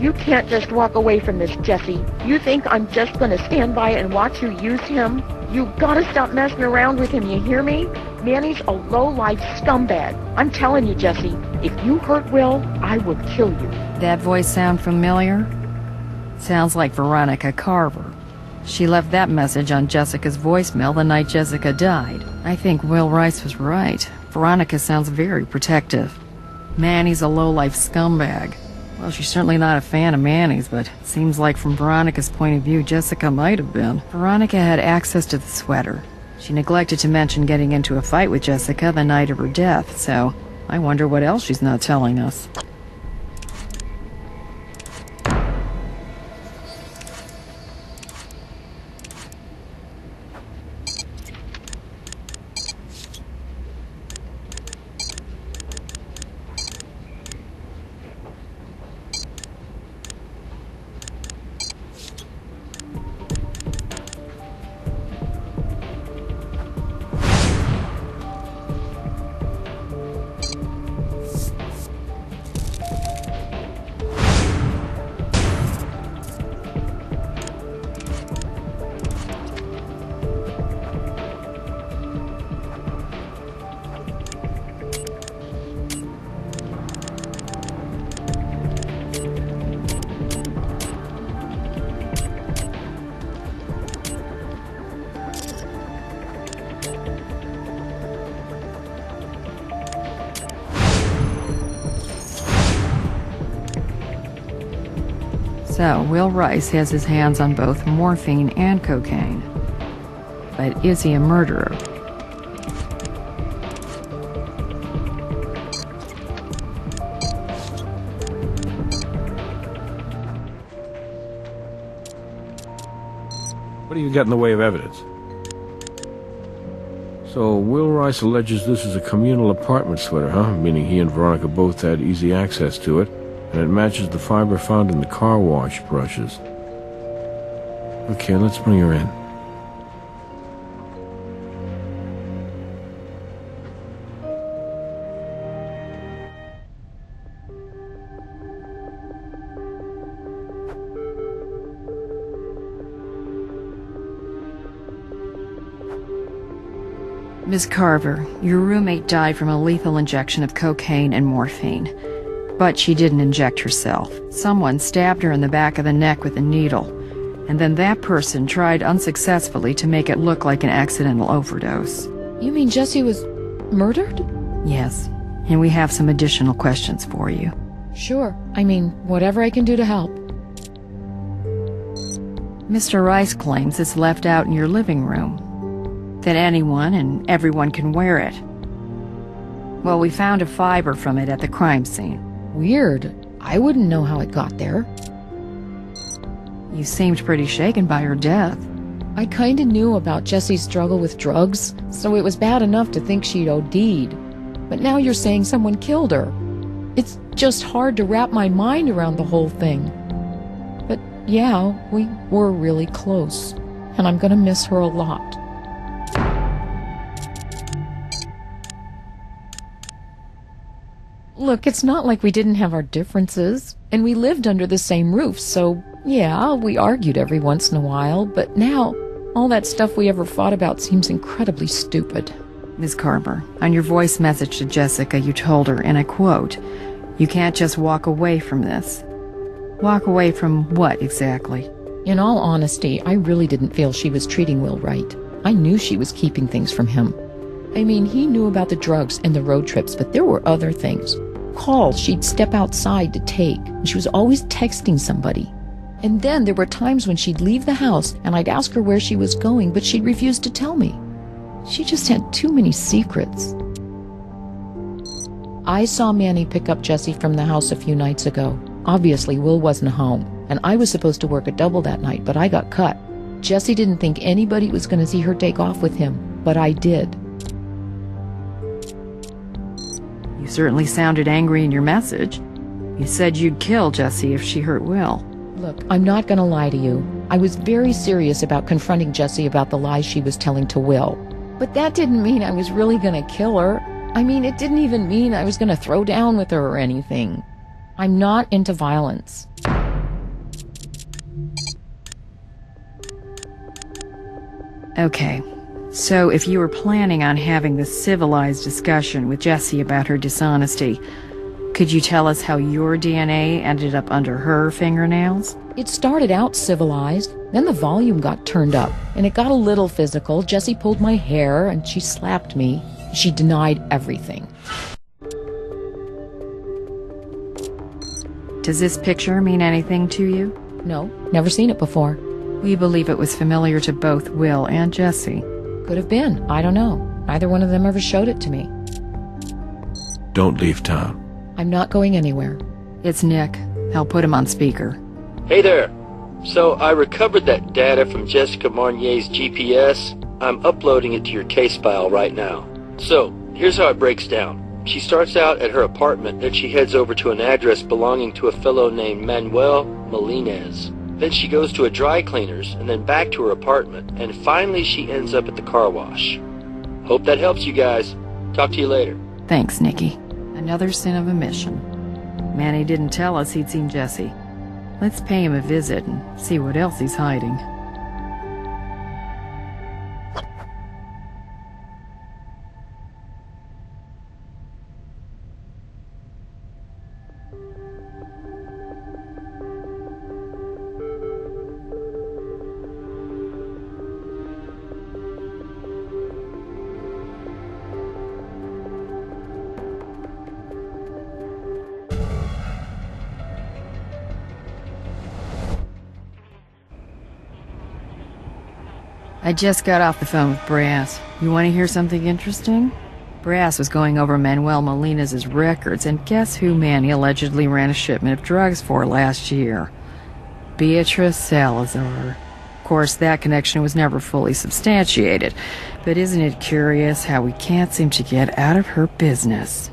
You can't just walk away from this, Jesse. You think I'm just gonna stand by and watch you use him? You gotta stop messing around with him, you hear me? Manny's a low-life scumbag. I'm telling you, Jesse, if you hurt Will, I will kill you. That voice sound familiar? Sounds like Veronica Carver. She left that message on Jessica's voicemail the night Jessica died. I think Will Rice was right. Veronica sounds very protective. Manny's a low-life scumbag. Well, she's certainly not a fan of Manny's, but it seems like from Veronica's point of view, Jessica might have been. Veronica had access to the sweater. She neglected to mention getting into a fight with Jessica the night of her death, so I wonder what else she's not telling us. So, Will Rice has his hands on both morphine and cocaine. But is he a murderer? What do you got in the way of evidence? So, Will Rice alleges this is a communal apartment sweater, huh? Meaning he and Veronica both had easy access to it. And it matches the fiber found in the car wash brushes. Okay, let's bring her in. Miss Carver, your roommate died from a lethal injection of cocaine and morphine. But she didn't inject herself. Someone stabbed her in the back of the neck with a needle, and then that person tried unsuccessfully to make it look like an accidental overdose. You mean Jesse was murdered? Yes, and we have some additional questions for you. Sure. I mean, whatever I can do to help. Mr. Rice claims it's left out in your living room, that anyone and everyone can wear it. Well, we found a fiber from it at the crime scene. Weird. I wouldn't know how it got there. You seemed pretty shaken by her death. I kinda knew about Jesse's struggle with drugs, so it was bad enough to think she'd OD'd. But now you're saying someone killed her. It's just hard to wrap my mind around the whole thing. But yeah, we were really close, and I'm gonna miss her a lot. Look, it's not like we didn't have our differences, and we lived under the same roof, so yeah, we argued every once in a while, but now, all that stuff we ever fought about seems incredibly stupid. Ms. Carver, on your voice message to Jessica, you told her, and I quote, "You can't just walk away from this." Walk away from what, exactly? In all honesty, I really didn't feel she was treating Will right. I knew she was keeping things from him. I mean, he knew about the drugs and the road trips, but there were other things. Calls she'd step outside to take, and she was always texting somebody. And then there were times when she'd leave the house, and I'd ask her where she was going, but she'd refuse to tell me. She just had too many secrets. I saw Manny pick up Jesse from the house a few nights ago. Obviously, Will wasn't home, and I was supposed to work a double that night, but I got cut. Jesse didn't think anybody was going to see her take off with him, but I did. You certainly sounded angry in your message. You said you'd kill Jessie if she hurt Will. Look, I'm not gonna lie to you. I was very serious about confronting Jessie about the lies she was telling to Will. But that didn't mean I was really gonna kill her. I mean, it didn't even mean I was gonna throw down with her or anything. I'm not into violence. Okay, so if you were planning on having this civilized discussion with Jessie about her dishonesty, could you tell us how your DNA ended up under her fingernails? It started out civilized, then the volume got turned up, and it got a little physical. Jessie pulled my hair, and she slapped me. She denied everything. Does this picture mean anything to you? No, never seen it before. We believe it was familiar to both Will and Jessie. Could have been. I don't know. Neither one of them ever showed it to me. Don't leave town. I'm not going anywhere. It's Nick. I'll put him on speaker. Hey there. So I recovered that data from Jessica Marnier's GPS. I'm uploading it to your case file right now. So, here's how it breaks down. She starts out at her apartment, then she heads over to an address belonging to a fellow named Manuel Melinez. Then she goes to a dry cleaner's, and then back to her apartment, and finally she ends up at the car wash. Hope that helps you guys. Talk to you later. Thanks, Nikki. Another sin of omission. Manny didn't tell us he'd seen Jessie. Let's pay him a visit and see what else he's hiding. I just got off the phone with Brass. You want to hear something interesting? Brass was going over Manuel Melinez's records, and guess who Manny allegedly ran a shipment of drugs for last year? Beatrice Salazar. Of course, that connection was never fully substantiated, but isn't it curious how we can't seem to get out of her business?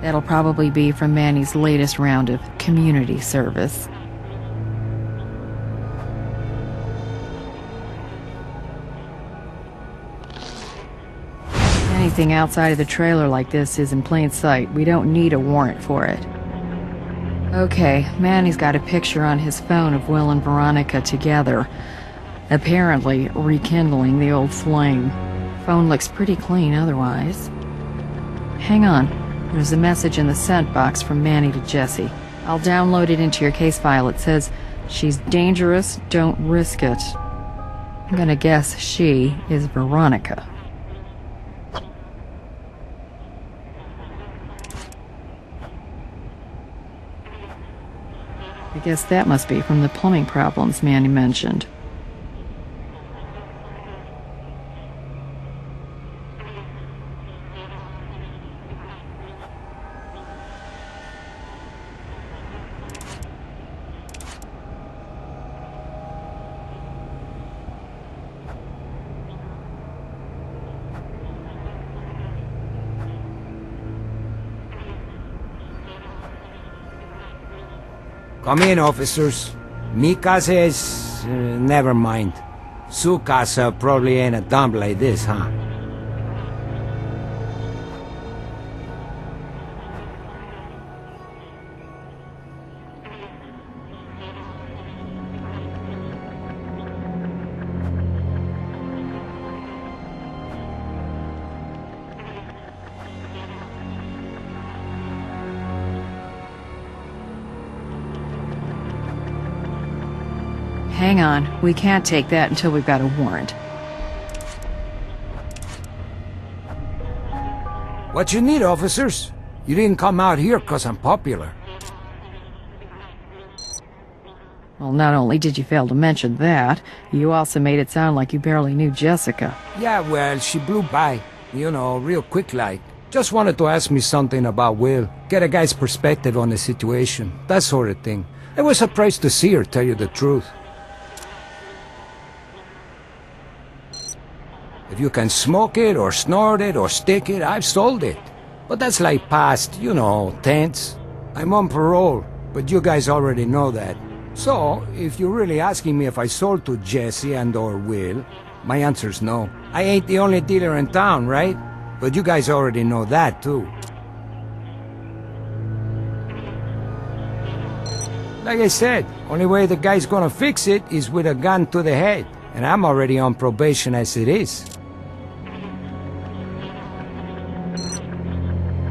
That'll probably be from Manny's latest round of community service. Anything outside of the trailer like this is in plain sight. We don't need a warrant for it. Okay, Manny's got a picture on his phone of Will and Veronica together, apparently rekindling the old flame. Phone looks pretty clean otherwise. Hang on. There's a message in the sent box from Manny to Jessie. I'll download it into your case file. It says, "She's dangerous, don't risk it." I'm gonna guess she is Veronica. I guess that must be from the plumbing problems Manny mentioned. Come in, officers. Mi casa is... never mind. Su casa probably ain't a dump like this, huh? Hang on, we can't take that until we've got a warrant. What you need, officers? You didn't come out here 'cause I'm popular. Well, not only did you fail to mention that, you also made it sound like you barely knew Jessica. Yeah, well, she blew by. You know, real quick like. Just wanted to ask me something about Will. Get a guy's perspective on the situation. That sort of thing. I was surprised to see her, tell you the truth. If you can smoke it, or snort it, or stick it, I've sold it. But that's like past, you know, tense. I'm on parole, but you guys already know that. So, if you're really asking me if I sold to Jessie and or Will, my answer's no. I ain't the only dealer in town, right? But you guys already know that, too. Like I said, only way the guy's gonna fix it is with a gun to the head. And I'm already on probation as it is.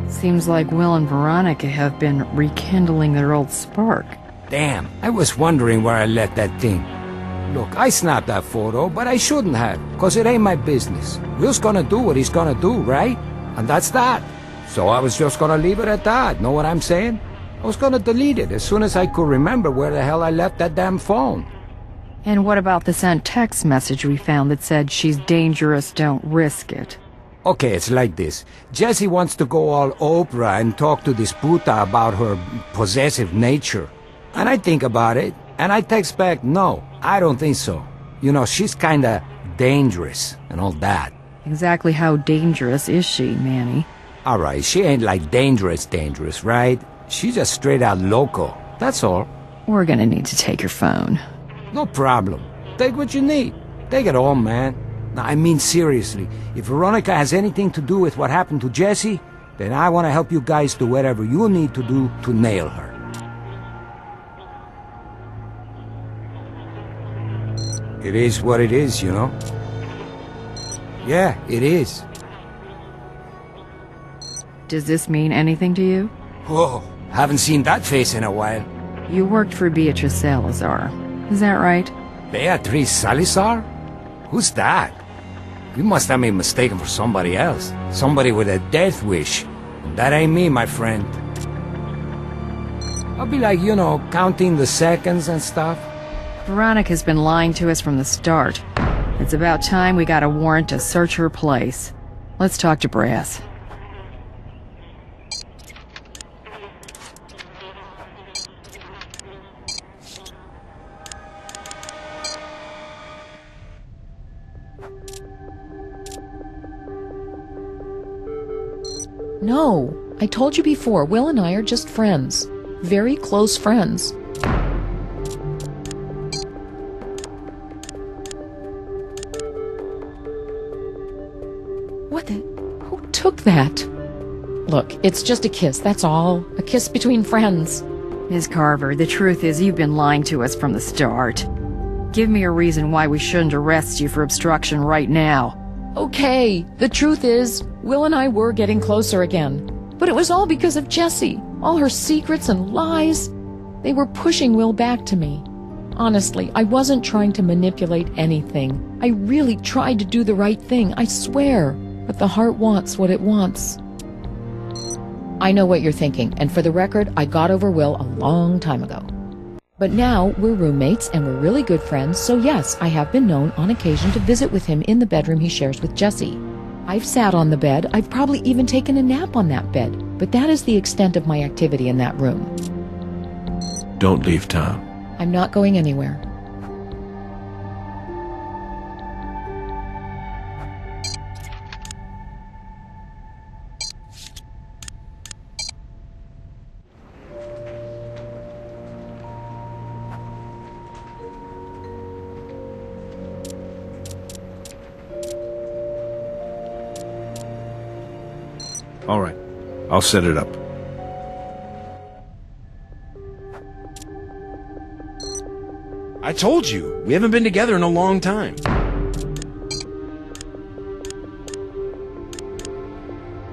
Seems like Will and Veronica have been rekindling their old spark. Damn, I was wondering where I left that thing. Look, I snapped that photo, but I shouldn't have, 'cause it ain't my business. Will's gonna do what he's gonna do, right? And that's that. So I was just gonna leave it at that, know what I'm saying? I was gonna delete it as soon as I could remember where the hell I left that damn phone. And what about the sent text message we found that said she's dangerous, don't risk it? Okay, it's like this. Jessie wants to go all Oprah and talk to this puta about her possessive nature. And I think about it, and I text back, no, I don't think so. You know, she's kinda dangerous and all that. Exactly how dangerous is she, Manny? Alright, she ain't like dangerous, right? She's just straight out loco, that's all. We're gonna need to take your phone. No problem. Take what you need. Take it all, man. No, I mean seriously, if Veronica has anything to do with what happened to Jessie, then I want to help you guys do whatever you need to do to nail her. It is what it is, you know? Yeah, it is. Does this mean anything to you? Whoa, haven't seen that face in a while. You worked for Beatrice Salazar. Is that right? Beatrice Salazar? Who's that? You must have me mistaken for somebody else. Somebody with a death wish. That ain't me, my friend. I'll be like, you know, counting the seconds and stuff. Veronica's been lying to us from the start. It's about time we got a warrant to search her place. Let's talk to Brass. No, I told you before, Will and I are just friends. Very close friends. What the? Who took that? Look, it's just a kiss, that's all. A kiss between friends. Ms. Carver, the truth is you've been lying to us from the start. Give me a reason why we shouldn't arrest you for obstruction right now. Okay, the truth is, Will and I were getting closer again. But it was all because of Jessie. All her secrets and lies. They were pushing Will back to me. Honestly, I wasn't trying to manipulate anything. I really tried to do the right thing, I swear. But the heart wants what it wants. I know what you're thinking, and for the record, I got over Will a long time ago. But now we're roommates and we're really good friends, so yes, I have been known on occasion to visit with him in the bedroom he shares with Jessie. I've sat on the bed, I've probably even taken a nap on that bed, but that is the extent of my activity in that room. Don't leave town. I'm not going anywhere. All right, I'll set it up. I told you, we haven't been together in a long time.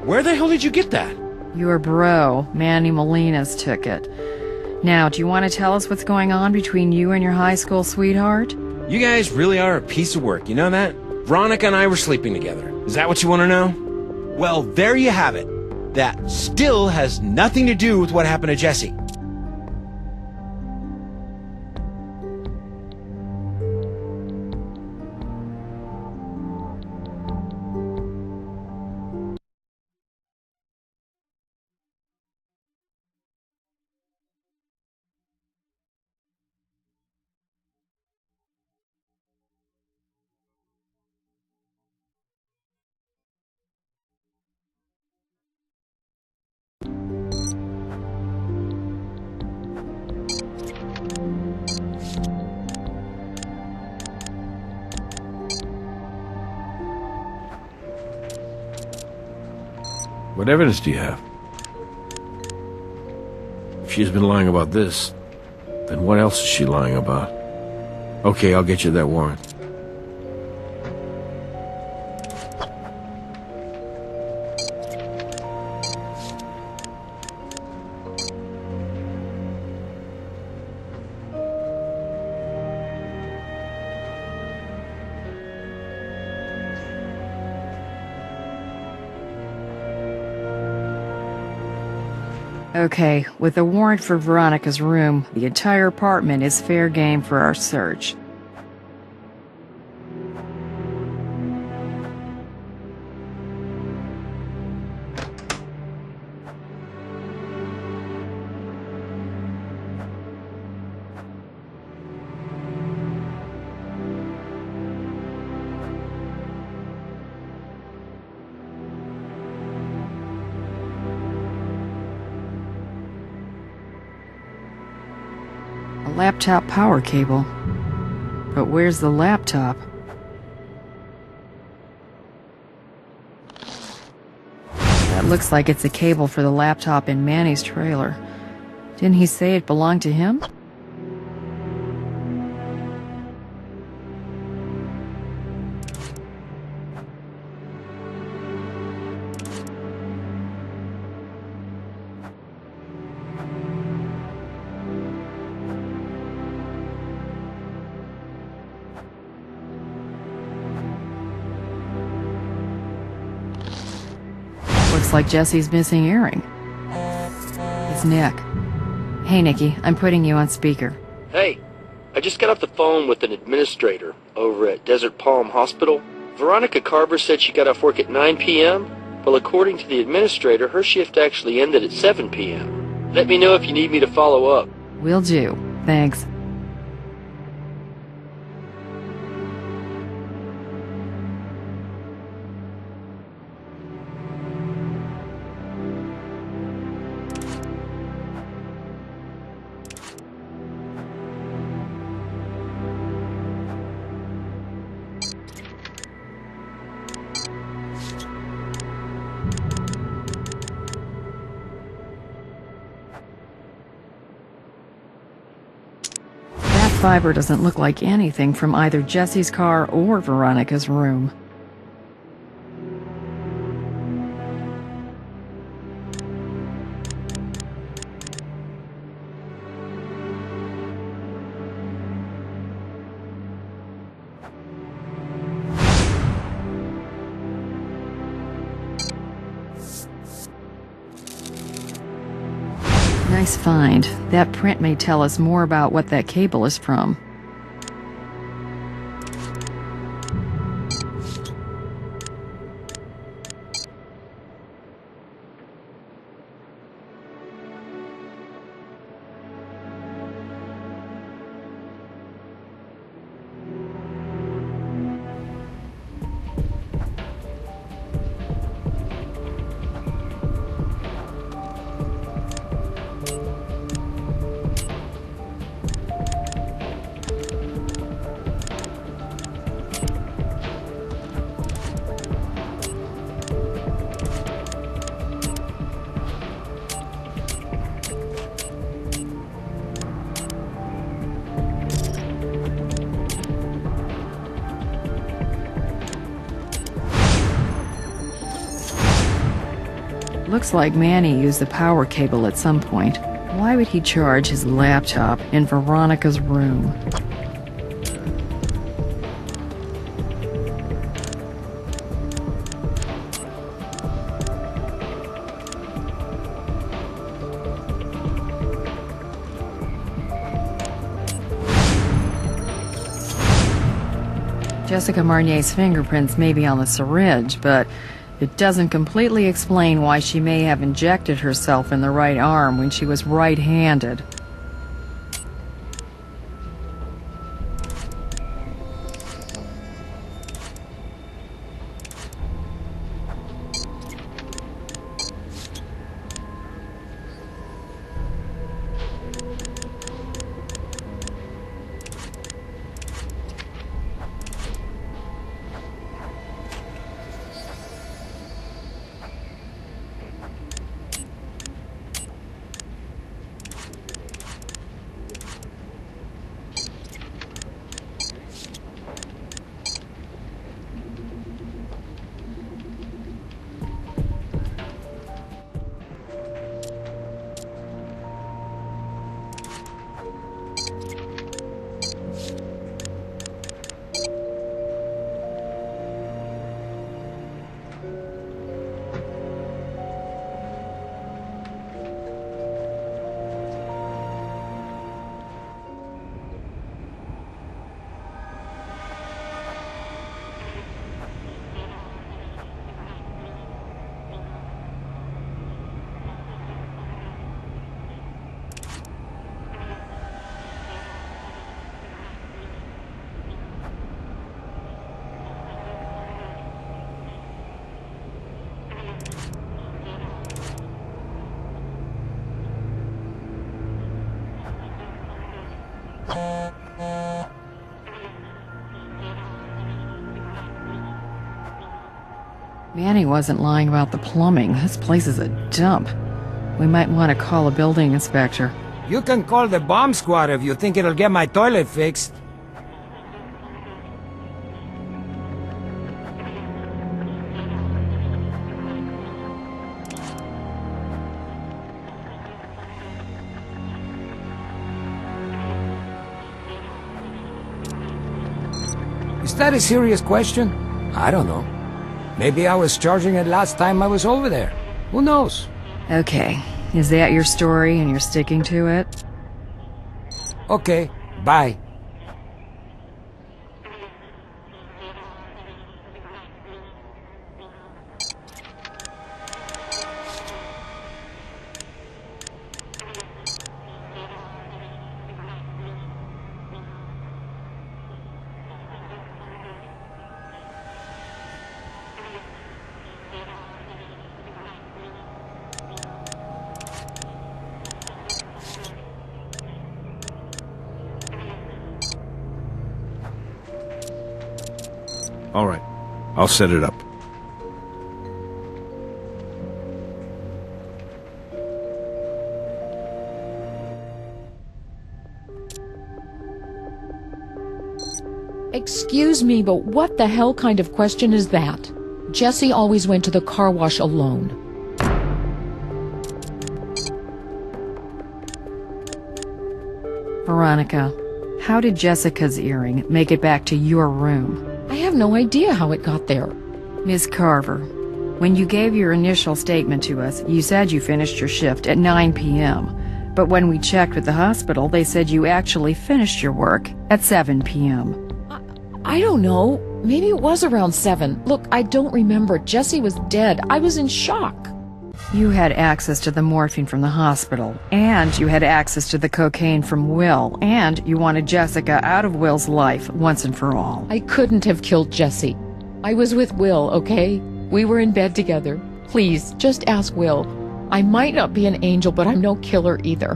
Where the hell did you get that? Your bro, Manny Molina's took it. Now, do you want to tell us what's going on between you and your high school sweetheart? You guys really are a piece of work, you know that? Veronica and I were sleeping together. Is that what you want to know? Well, there you have it. That still has nothing to do with what happened to Jessie. What evidence do you have? If she's been lying about this, then what else is she lying about? Okay, I'll get you that warrant. Okay, with a warrant for Veronica's room, the entire apartment is fair game for our search. Laptop power cable. But where's the laptop? That looks like it's a cable for the laptop in Manny's trailer. Didn't he say it belonged to him? Looks like Jesse's missing earring. It's Nick. Hey, Nicky, I'm putting you on speaker. Hey, I just got off the phone with an administrator over at Desert Palm Hospital. Veronica Carver said she got off work at 9 p.m. Well, according to the administrator, her shift actually ended at 7 p.m. Let me know if you need me to follow up. Will do. Thanks. Fiber doesn't look like anything from either Jesse's car or Veronica's room. Nice find. That print may tell us more about what that cable is from. Looks like Manny used the power cable at some point. Why would he charge his laptop in Veronica's room? Jessica Marnier's fingerprints may be on the syringe, but it doesn't completely explain why she may have injected herself in the right arm when she was right-handed. Manny wasn't lying about the plumbing. This place is a dump. We might want to call a building inspector. You can call the bomb squad if you think it'll get my toilet fixed. Is that a serious question? I don't know. Maybe I was charging it last time I was over there. Who knows? Okay, is that your story and you're sticking to it? Okay, bye. All right, I'll set it up. Excuse me, but what the hell kind of question is that? Jesse always went to the car wash alone. Veronica, how did Jessica's earring make it back to your room? I have no idea how it got there. Ms. Carver, when you gave your initial statement to us, you said you finished your shift at 9 p.m. But when we checked with the hospital, they said you actually finished your work at 7 p.m. I don't know. Maybe it was around 7. Look, I don't remember. Jesse was dead. I was in shock. You had access to the morphine from the hospital, and you had access to the cocaine from Will, and you wanted Jessica out of Will's life once and for all. I couldn't have killed Jesse. I was with Will, okay? We were in bed together. Please, just ask Will. I might not be an angel, but I'm no killer either.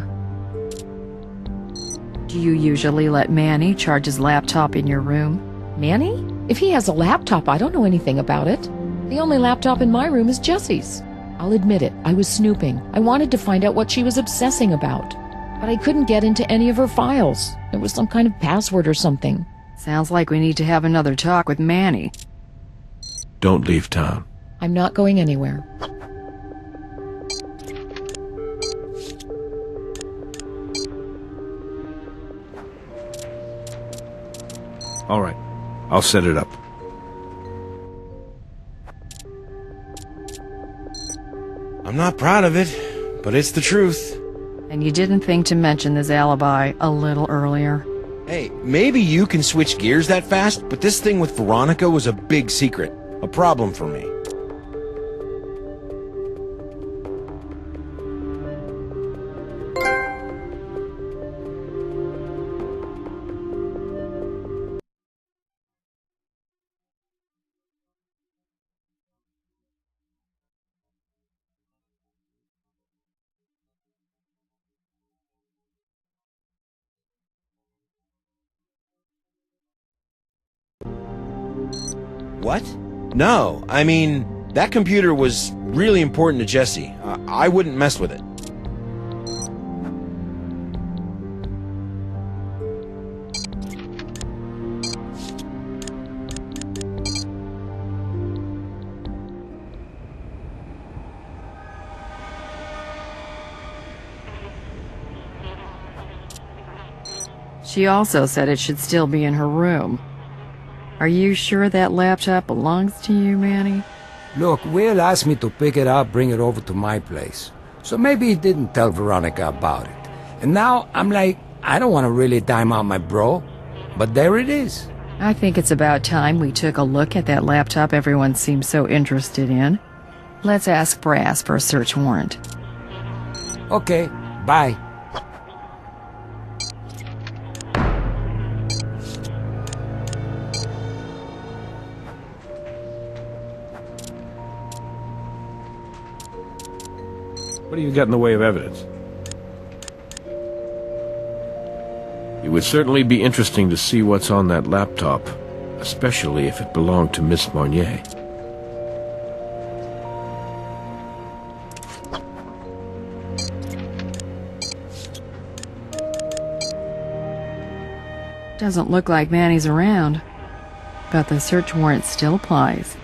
Do you usually let Manny charge his laptop in your room? Manny? If he has a laptop, I don't know anything about it. The only laptop in my room is Jesse's. I'll admit it, I was snooping. I wanted to find out what she was obsessing about. But I couldn't get into any of her files. There was some kind of password or something. Sounds like we need to have another talk with Manny. Don't leave town. I'm not going anywhere. All right, I'll set it up. I'm not proud of it, but it's the truth. And you didn't think to mention this alibi a little earlier? Hey, maybe you can switch gears that fast, but this thing with Veronica was a big secret. A problem for me. What? No, I mean, that computer was really important to Jesse. I wouldn't mess with it. She also said it should still be in her room. Are you sure that laptop belongs to you, Manny? Look, Will asked me to pick it up, bring it over to my place. So maybe he didn't tell Veronica about it. And now I'm like, I don't want to really dime out my bro. But there it is. I think it's about time we took a look at that laptop everyone seems so interested in. Let's ask Brass for a search warrant. Okay, bye. What do you got in the way of evidence? It would certainly be interesting to see what's on that laptop, especially if it belonged to Miss Marnier. Doesn't look like Manny's around, but the search warrant still applies.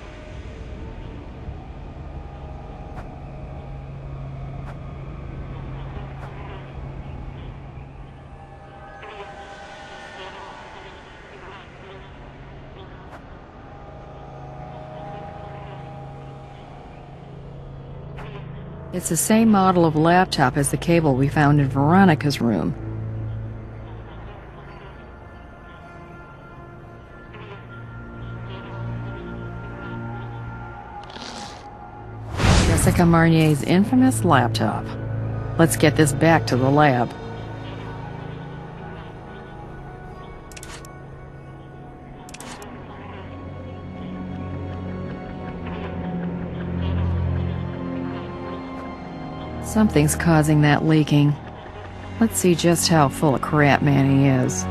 It's the same model of laptop as the cable we found in Veronica's room. Jessica Marnier's infamous laptop. Let's get this back to the lab. Something's causing that leaking. Let's see just how full of crap Manny is.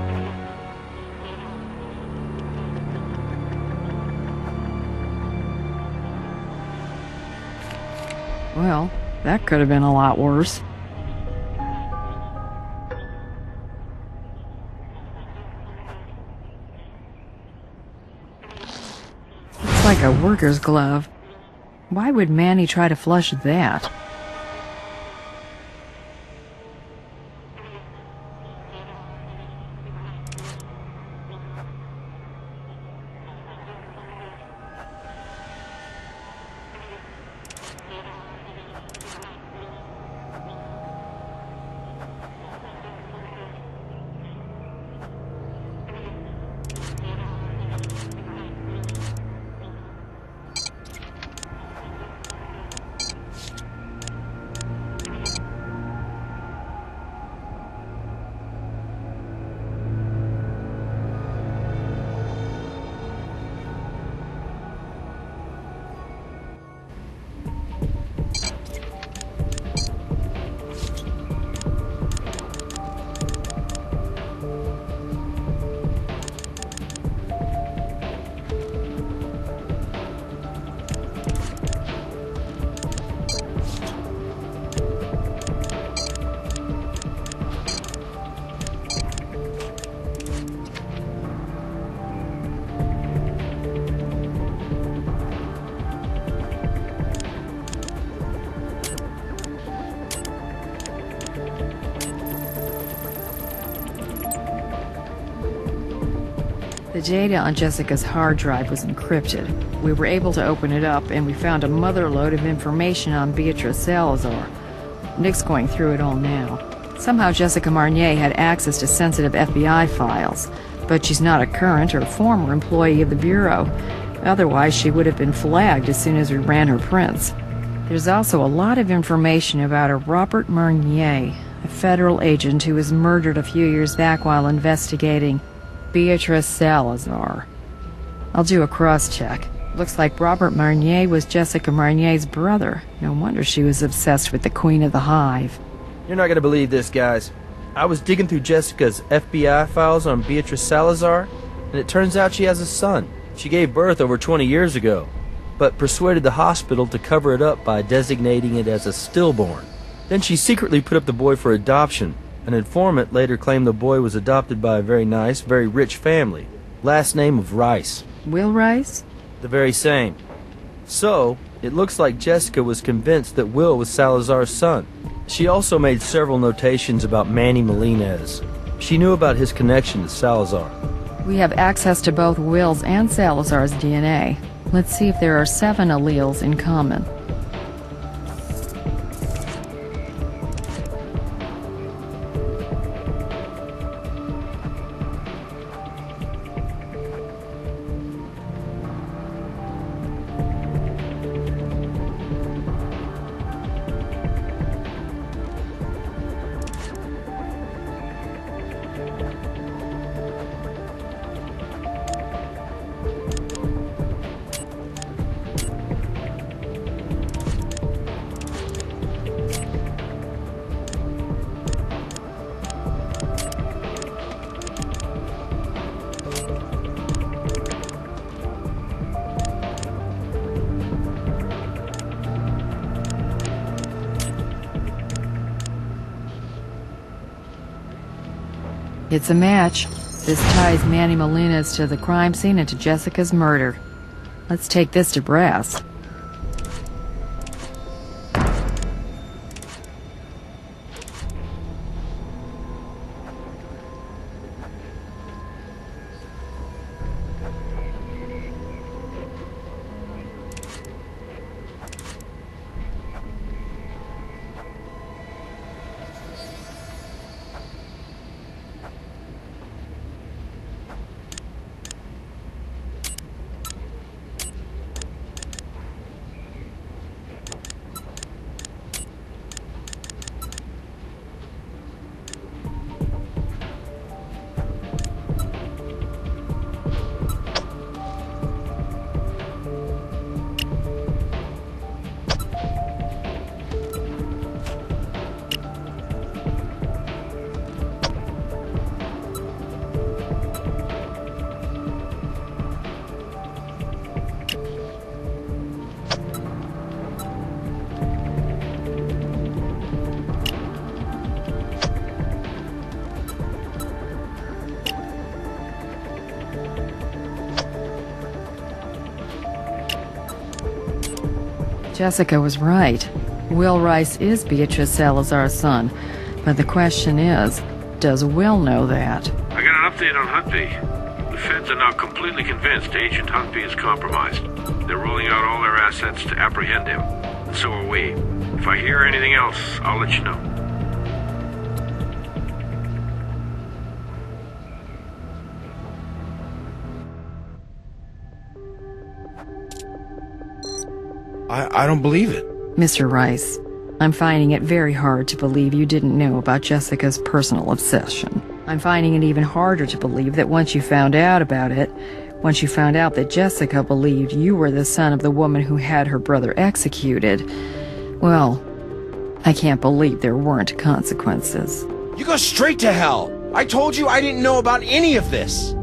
Well, that could have been a lot worse. It's like a worker's glove. Why would Manny try to flush that? The data on Jessica's hard drive was encrypted. We were able to open it up, and we found a motherlode of information on Beatrice Salazar. Nick's going through it all now. Somehow Jessica Marnier had access to sensitive FBI files, but she's not a current or former employee of the Bureau. Otherwise, she would have been flagged as soon as we ran her prints. There's also a lot of information about a Robert Marnier, a federal agent who was murdered a few years back while investigating Beatrice Salazar. I'll do a cross-check. Looks like Robert Marnier was Jessica Marnier's brother. No wonder she was obsessed with the Queen of the Hive. You're not gonna believe this, guys. I was digging through Jessica's FBI files on Beatrice Salazar, and it turns out she has a son. She gave birth over 20 years ago, but persuaded the hospital to cover it up by designating it as a stillborn. Then she secretly put up the boy for adoption. An informant later claimed the boy was adopted by a very nice, very rich family. Last name of Rice. Will Rice? The very same. So, it looks like Jessica was convinced that Will was Salazar's son. She also made several notations about Manny Melendez. She knew about his connection to Salazar. We have access to both Will's and Salazar's DNA. Let's see if there are 7 alleles in common. It's a match. This ties Manny Molina's to the crime scene and to Jessica's murder. Let's take this to brass. Jessica was right. Will Rice is Beatrice Salazar's son. But the question is, does Will know that? I got an update on Huntby. The feds are now completely convinced Agent Huntby is compromised. They're rolling out all their assets to apprehend him. And so are we. If I hear anything else, I'll let you know. I don't believe it. Mr. Rice, I'm finding it very hard to believe you didn't know about Jessica's personal obsession. I'm finding it even harder to believe that once you found out about it, once you found out that Jessica believed you were the son of the woman who had her brother executed, well, I can't believe there weren't consequences. You go straight to hell. I told you I didn't know about any of this.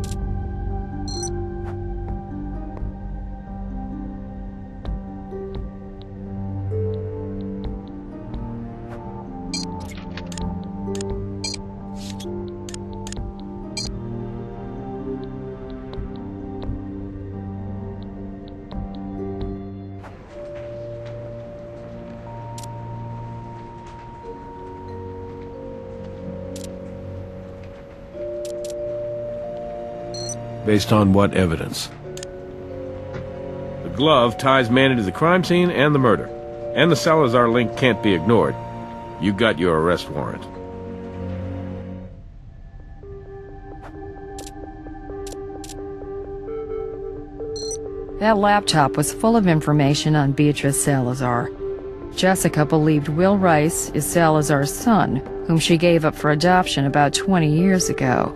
Based on what evidence? The glove ties Manny to the crime scene and the murder. And the Salazar link can't be ignored. You got your arrest warrant. That laptop was full of information on Beatrice Salazar. Jessica believed Will Rice is Salazar's son, whom she gave up for adoption about 20 years ago.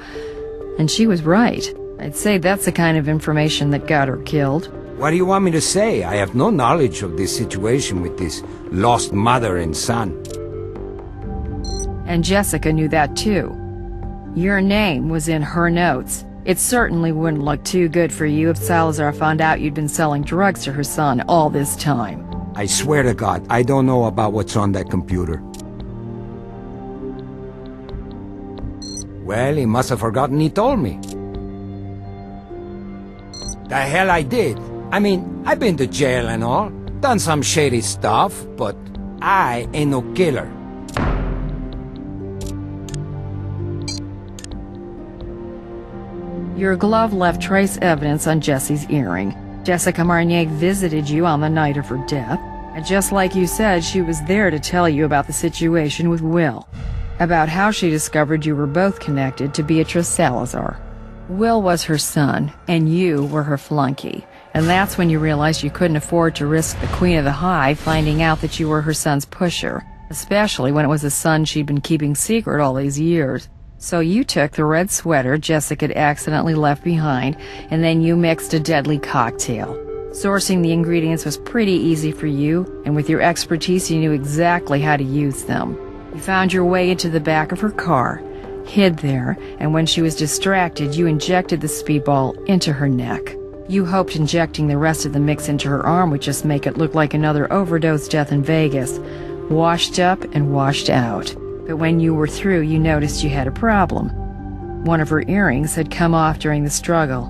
And she was right. I'd say that's the kind of information that got her killed. What do you want me to say? I have no knowledge of this situation with this lost mother and son. And Jessica knew that too. Your name was in her notes. It certainly wouldn't look too good for you if Salazar found out you'd been selling drugs to her son all this time. I swear to God, I don't know about what's on that computer. Well, he must have forgotten he told me. The hell I did. I mean, I've been to jail and all, done some shady stuff, but I ain't no killer. Your glove left trace evidence on Jesse's earring. Jessica Marnier visited you on the night of her death, and just like you said, she was there to tell you about the situation with Will, about how she discovered you were both connected to Beatrice Salazar. Will was her son, and you were her flunky. And that's when you realized you couldn't afford to risk the Queen of the Hive finding out that you were her son's pusher, especially when it was a son she'd been keeping secret all these years. So you took the red sweater Jessica had accidentally left behind, and then you mixed a deadly cocktail. Sourcing the ingredients was pretty easy for you, and with your expertise you knew exactly how to use them. You found your way into the back of her car, hid there, and when she was distracted, you injected the speedball into her neck. You hoped injecting the rest of the mix into her arm would just make it look like another overdose death in Vegas, washed up and washed out. But when you were through, you noticed you had a problem. One of her earrings had come off during the struggle,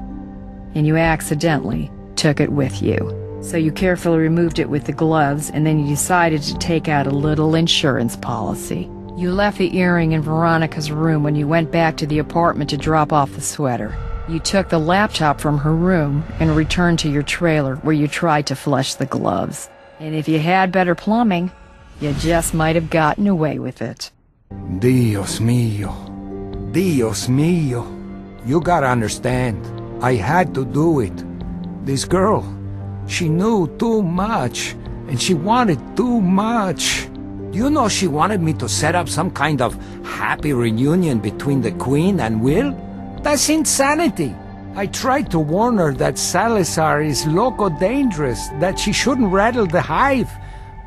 and you accidentally took it with you. So you carefully removed it with the gloves, and then you decided to take out a little insurance policy. You left the earring in Veronica's room when you went back to the apartment to drop off the sweater. You took the laptop from her room and returned to your trailer where you tried to flush the gloves. And if you had better plumbing, you just might have gotten away with it. Dios mío. Dios mío. You gotta understand, I had to do it. This girl, she knew too much, and she wanted too much. You know she wanted me to set up some kind of happy reunion between the Queen and Will? That's insanity. I tried to warn her that Salazar is loco dangerous, that she shouldn't rattle the hive,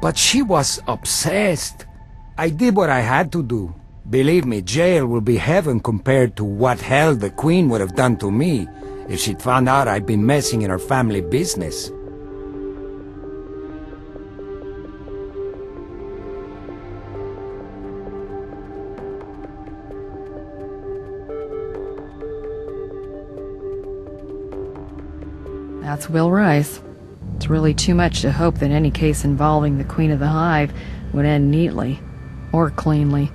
but she was obsessed. I did what I had to do. Believe me, jail will be heaven compared to what hell the Queen would have done to me if she'd found out I'd been messing in her family business. That's Will Rice. It's really too much to hope that any case involving the Queen of the Hive would end neatly or cleanly.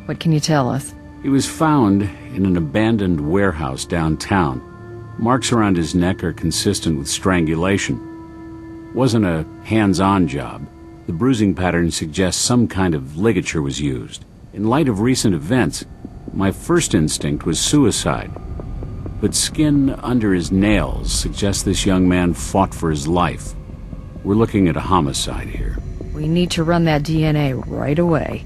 What can you tell us? He was found in an abandoned warehouse downtown. Marks around his neck are consistent with strangulation. Wasn't a hands-on job. The bruising pattern suggests some kind of ligature was used. In light of recent events, my first instinct was suicide. But skin under his nails suggests this young man fought for his life. We're looking at a homicide here. We need to run that DNA right away.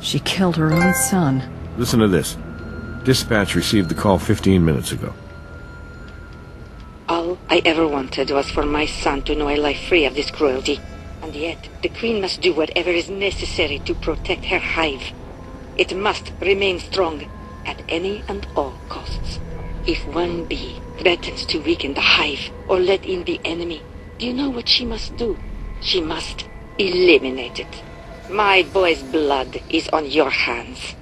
She killed her own son. Listen to this. Dispatch received the call 15 minutes ago. All I ever wanted was for my son to know a life free of this cruelty. And yet, the Queen must do whatever is necessary to protect her hive. It must remain strong at any and all costs. If one bee threatens to weaken the hive or let in the enemy, do you know what she must do? She must eliminate it. My boy's blood is on your hands.